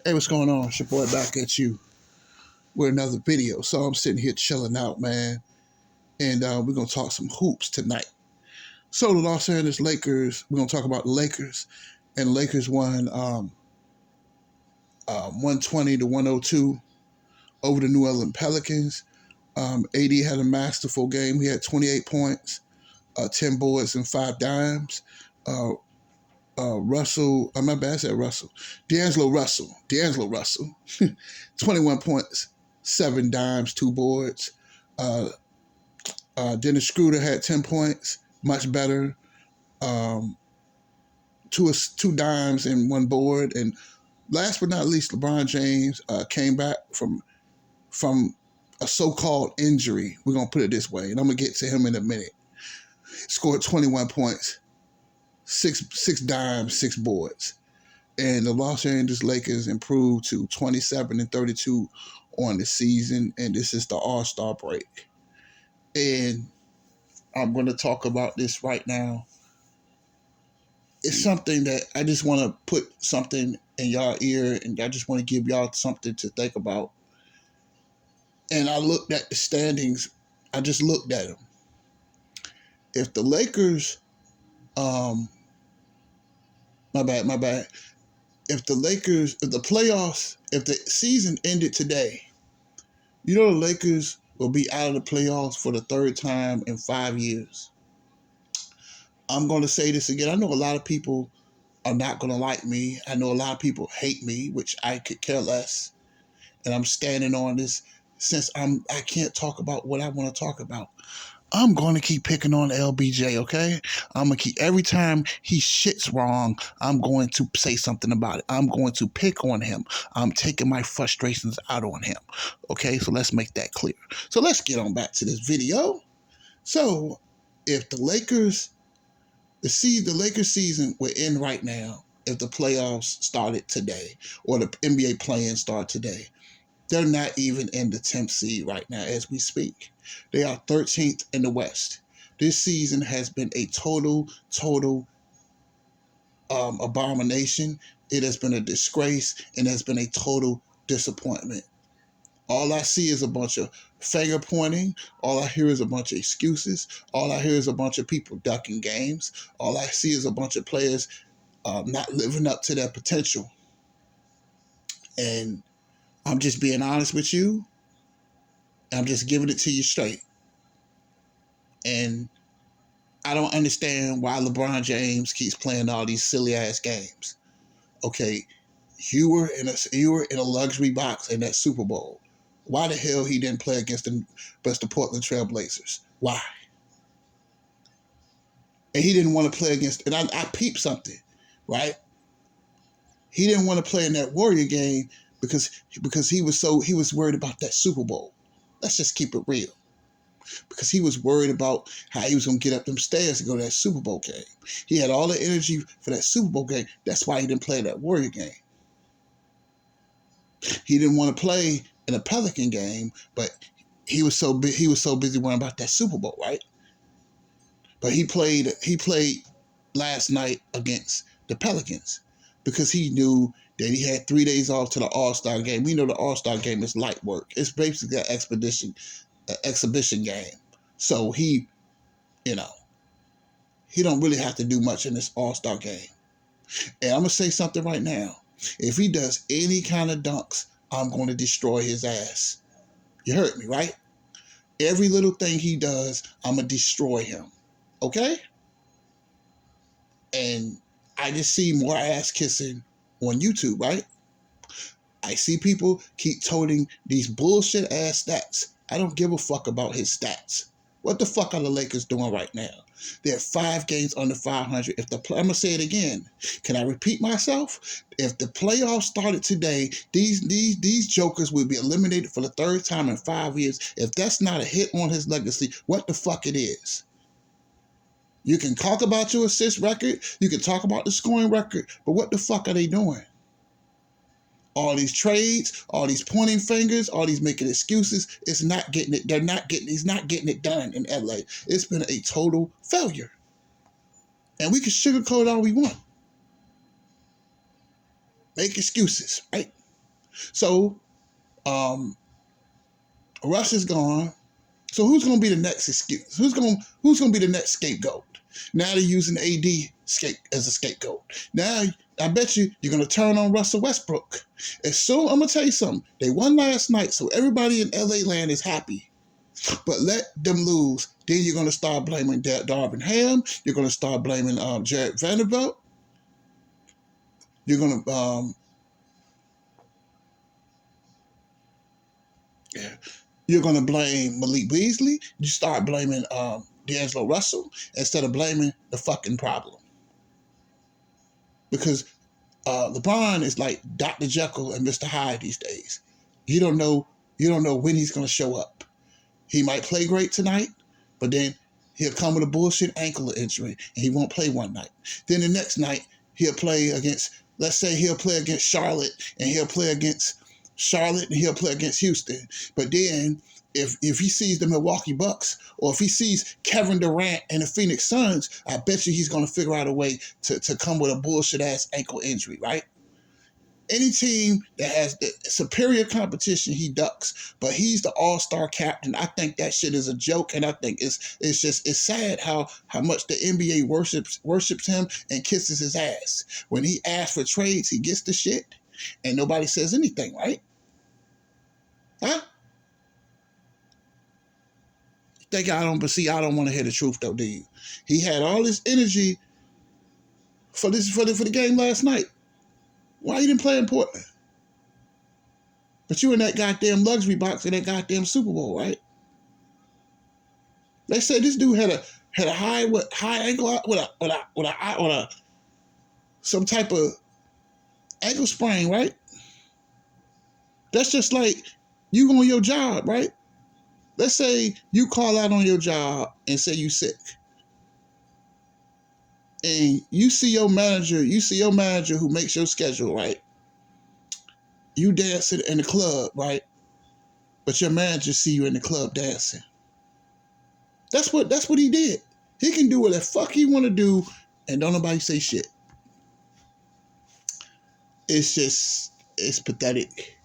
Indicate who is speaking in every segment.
Speaker 1: Hey, what's going on? It's your boy back at you with another video. So I'm sitting here chilling out, man, and we're gonna talk some hoops tonight. So the Los Angeles Lakers, we're gonna talk about the Lakers, and the Lakers won 120 to 102 over the New Orleans Pelicans. AD had a masterful game. He had 28 points, 10 boards, and 5 dimes. My bad, I said Russell. D'Angelo Russell, 21 points, 7 dimes, 2 boards. Dennis Schroeder had 10 points, much better. Um, two dimes and 1 board. And last but not least, LeBron James came back from a so-called injury. We're going to put it this way, and I'm going to get to him in a minute. Scored 21 points, six dimes, 6 boards. And the Los Angeles Lakers improved to 27-32 on the season, and this is the All-Star break. And I'm going to talk about this right now. It's something that I just want to put something in y'all ear, and I just want to give y'all something to think about. And I looked at the standings. I just looked at them. If the Lakers, my bad. If the season ended today, you know the Lakers will be out of the playoffs for the 3rd time in 5 years. I'm going to say this again. I know a lot of people are not going to like me. I know a lot of people hate me, which I could care less. And I'm standing on this since I can't talk about what I want to talk about. I'm going to keep picking on LBJ, okay? I'm going to keep, every time he shits wrong, I'm going to say something about it. I'm going to pick on him. I'm taking my frustrations out on him, okay? So let's make that clear. So let's get on back to this video. So if the Lakers, the Lakers season we're in right now, if the playoffs started today or the NBA play-in started today, they're not even in the 10th seed right now as we speak. They are 13th in the West. This season has been a total abomination. It has been a disgrace and has been a total disappointment. All I see is a bunch of finger pointing. All I hear is a bunch of excuses. All I hear is a bunch of people ducking games. All I see is a bunch of players not living up to their potential. And I'm just being honest with you. I'm just giving it to you straight. And I don't understand why LeBron James keeps playing all these silly ass games. Okay, you were in a luxury box in that Super Bowl. Why the hell he didn't play against the Portland Trail Blazers? Why? And he didn't want to play against. And I peeped something, right? He didn't want to play in that Warrior game because he was worried about that Super Bowl. Let's just keep it real. Because he was worried about how he was going to get up them stairs to go to that Super Bowl game. He had all the energy for that Super Bowl game. That's why he didn't play that Warrior game. He didn't want to play in a Pelican game, but he was so busy worrying about that Super Bowl, right? But he played last night against the Pelicans because he knew that he had 3 days off to the All-Star game. We know the All-Star game is light work. It's basically an exhibition game. So he don't really have to do much in this All-Star game. And I'm going to say something right now. If he does any kind of dunks, I'm going to destroy his ass. You heard me, right? Every little thing he does, I'm going to destroy him. Okay? And I just see more ass kissing on YouTube, right? I see people keep toting these bullshit ass stats. I don't give a fuck about his stats. What the fuck are the Lakers doing right now? They're 5 games under 500. I'm going to say it again. Can I repeat myself? If the playoffs started today, these jokers will be eliminated for the 3rd time in 5 years. If that's not a hit on his legacy, what the fuck it is? You can talk about your assist record. You can talk about the scoring record. But what the fuck are they doing? All these trades, all these pointing fingers, all these making excuses, he's not getting it done in LA. It's been a total failure. And we can sugarcoat all we want. Make excuses, right? So Russ is gone. So who's going to be the next excuse? Who's going to be the next scapegoat? Now they're using AD as a scapegoat. Now I bet you're going to turn on Russell Westbrook. And so I'm going to tell you something. They won last night, so everybody in LA land is happy. But let them lose. Then you're going to start blaming Darvin Ham. You're going to start blaming Jared Vanderbilt. You're going to you're going to blame Malik Beasley. You start blaming D'Angelo Russell instead of blaming the fucking problem. Because LeBron is like Dr. Jekyll and Mr. Hyde these days. You don't know when he's going to show up. He might play great tonight, but then he'll come with a bullshit ankle injury and he won't play one night. Then the next night he'll play against, let's say he'll play against Charlotte and he'll play against Houston. But then if he sees the Milwaukee Bucks or if he sees Kevin Durant and the Phoenix Suns, I bet you he's going to figure out a way to come with a bullshit ass ankle injury, right? Any team that has the superior competition, he ducks. But he's the all-star captain. I think that shit is a joke, and I think it's sad how much the NBA worships him and kisses his ass. When he asks for trades, he gets the shit, and nobody says anything, right? Huh? Think I don't, but see, I don't want to hear the truth though, do you? He had all this energy for the game last night. Why you didn't play in Portland? But you in that goddamn luxury box in that goddamn Super Bowl, right? They said this dude had a high ankle with a some type of ankle sprain, right? That's just like you on your job, right? Let's say you call out on your job and say you sick. And you see your manager who makes your schedule, right? You dancing in the club, right? But your manager see you in the club dancing. That's what he did. He can do what the fuck he want to do and don't nobody say shit. It's pathetic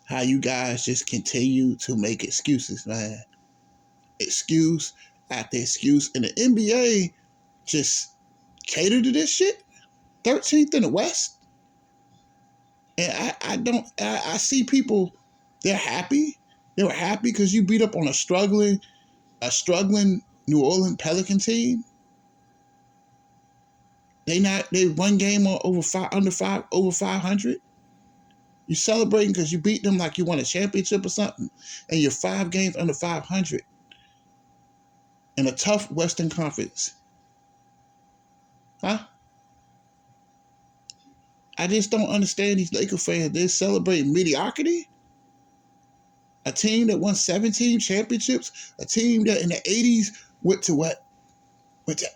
Speaker 1: how you guys just continue to make excuses, man. Excuse after excuse. And the NBA just cater to this shit. 13th in the West. And I see people, they're happy. They were happy because you beat up on a struggling New Orleans Pelican team. They one game over 500. You celebrating because you beat them like you won a championship or something, and you're 5 games under 500 in a tough Western Conference. Huh? I just don't understand these Laker fans. They're celebrating mediocrity. A team that won 17 championships, a team that in the 80s went to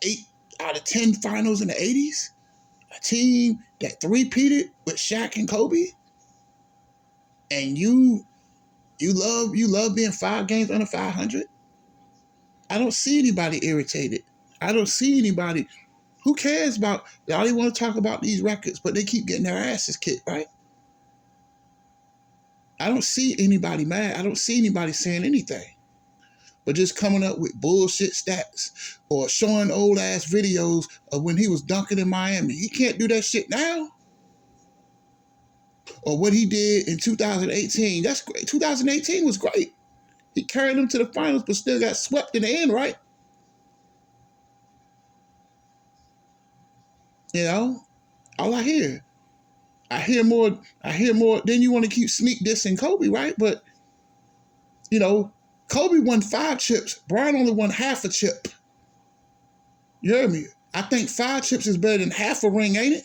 Speaker 1: 8 out of 10 finals in the 80s, a team that three-peated with Shaq and Kobe, and you love being 5 games under 500. I don't see anybody irritated. I don't see anybody. Who cares about? They only want to talk about these records, but they keep getting their asses kicked, right? I don't see anybody mad. I don't see anybody saying anything. But just coming up with bullshit stats or showing old ass videos of when he was dunking in Miami. He can't do that shit now. Or what he did in 2018. That's great. 2018 was great. He carried them to the finals, but still got swept in the end, right? You know, all I hear more. Then you want to keep sneak dissing Kobe, right? But you know, Kobe won 5 chips. Bron only won half a chip. You heard me? I think 5 chips is better than half a ring, ain't it?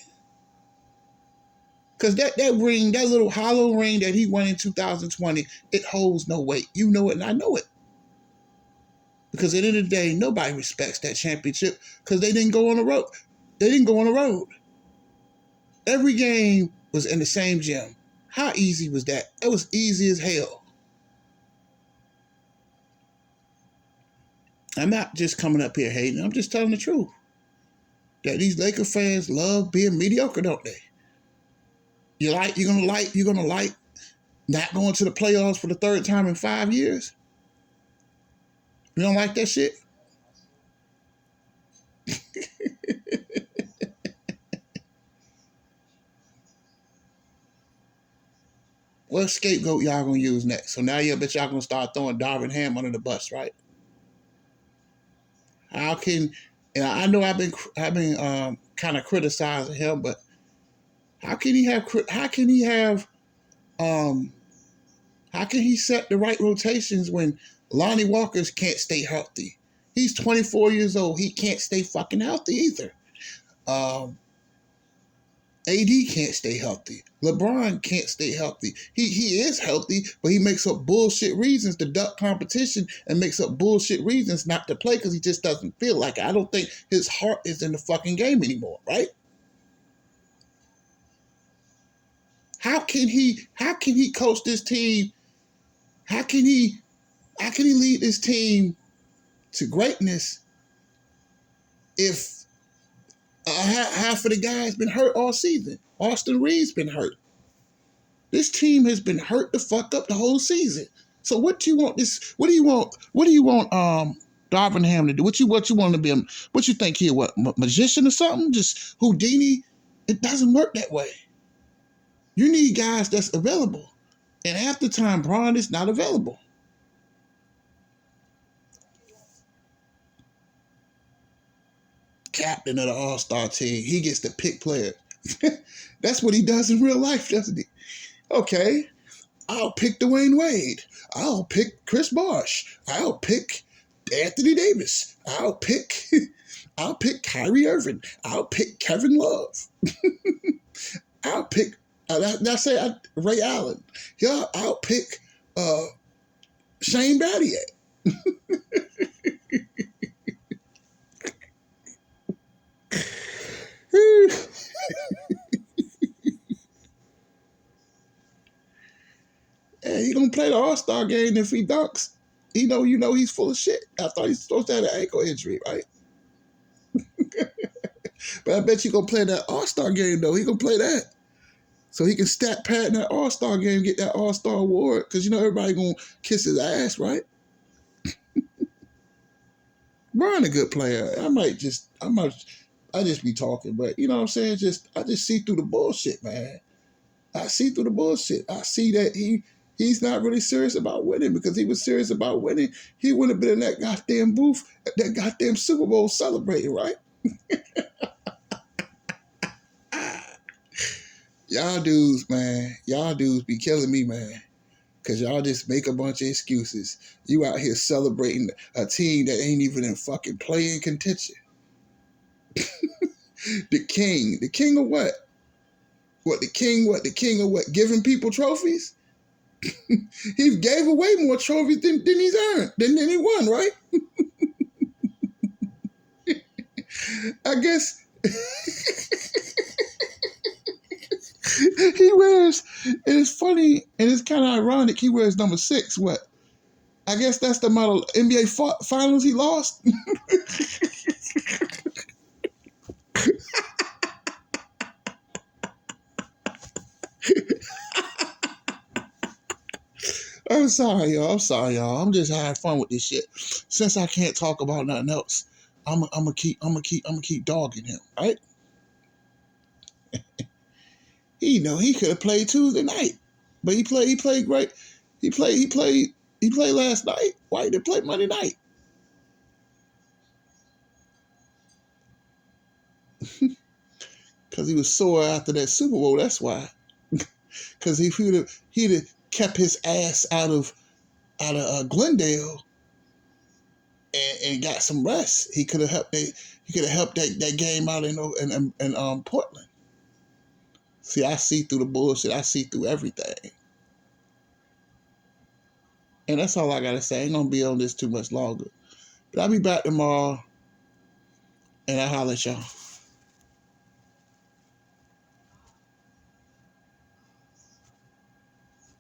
Speaker 1: Because that ring, that little hollow ring that he won in 2020, it holds no weight. You know it, and I know it. Because at the end of the day, nobody respects that championship because they didn't go on the road. Every game was in the same gym. How easy was that? It was easy as hell. I'm not just coming up here hating. I'm just telling the truth. That these Laker fans love being mediocre, don't they? You're gonna like Not going to the playoffs for the third time in 5 years? You don't like that shit? What scapegoat y'all gonna use next? So now you bet y'all gonna start throwing Darvin Ham under the bus, right? How can? And I know I've been kind of criticizing him, but how can he have? Um, how can he set the right rotations when Lonnie Walker can't stay healthy? He's 24 years old. He can't stay fucking healthy either. Um, AD can't stay healthy. LeBron can't stay healthy. He is healthy, but he makes up bullshit reasons to duck competition and makes up bullshit reasons not to play because he just doesn't feel like it. I don't think his heart is in the fucking game anymore, right? How can he coach this team? How can he lead this team to greatness if half of the guys been hurt all season? Austin Reed's been hurt. This team has been hurt the fuck up the whole season. So what do you want this? What do you want? What do you want? Darvin Ham to do? What you want to be? What you think here? What, magician or something? Just Houdini? It doesn't work that way. You need guys that's available, and half the time, Bron is not available. Captain of the All-Star team, he gets to pick players. That's what he does in real life, doesn't he? Okay, I'll pick Dwayne Wade. I'll pick Chris Bosh. I'll pick Anthony Davis. I'll pick Kyrie Irving. I'll pick Kevin Love. I'll pick Ray Allen. Yeah, I'll pick Shane Battier. And he gonna play the All-Star game if he dunks. You know he's full of shit. I thought he's supposed to have an ankle injury, right? But I bet you gonna play that All-Star game though. He gonna play that. So he can stat pad in that All-Star game, get that All-Star award, because everybody gonna kiss his ass, right? Brian a good player. I just be talking, but you know what I'm saying? I just see through the bullshit, man. I see through the bullshit. I see that he's not really serious about winning, because he was serious about winning, he wouldn't have been in that goddamn booth at that goddamn Super Bowl celebrating, right? Y'all dudes, man. Y'all dudes be killing me, man. Because y'all just make a bunch of excuses. You out here celebrating a team that ain't even in fucking playing contention. The king. The king of what? The king of what? Giving people trophies? He gave away more trophies than he's earned, than he won, right? I guess he wears, and it's funny, and it's kind of ironic, he wears number 6. What? I guess that's the model NBA finals he lost. I'm sorry, y'all. I'm just having fun with this shit. Since I can't talk about nothing else, I'm gonna keep dogging him, right? He could have played Tuesday night, but he played great. He played last night. Why he didn't play Monday night? Because he was sore after that Super Bowl. That's why. Because if he'd have kept his ass out of Glendale and got some rest, he could have helped that game out in Portland. See, I see through the bullshit. I see through everything. And that's all I gotta say. I ain't gonna be on this too much longer. But I'll be back tomorrow, and I'll holler at y'all.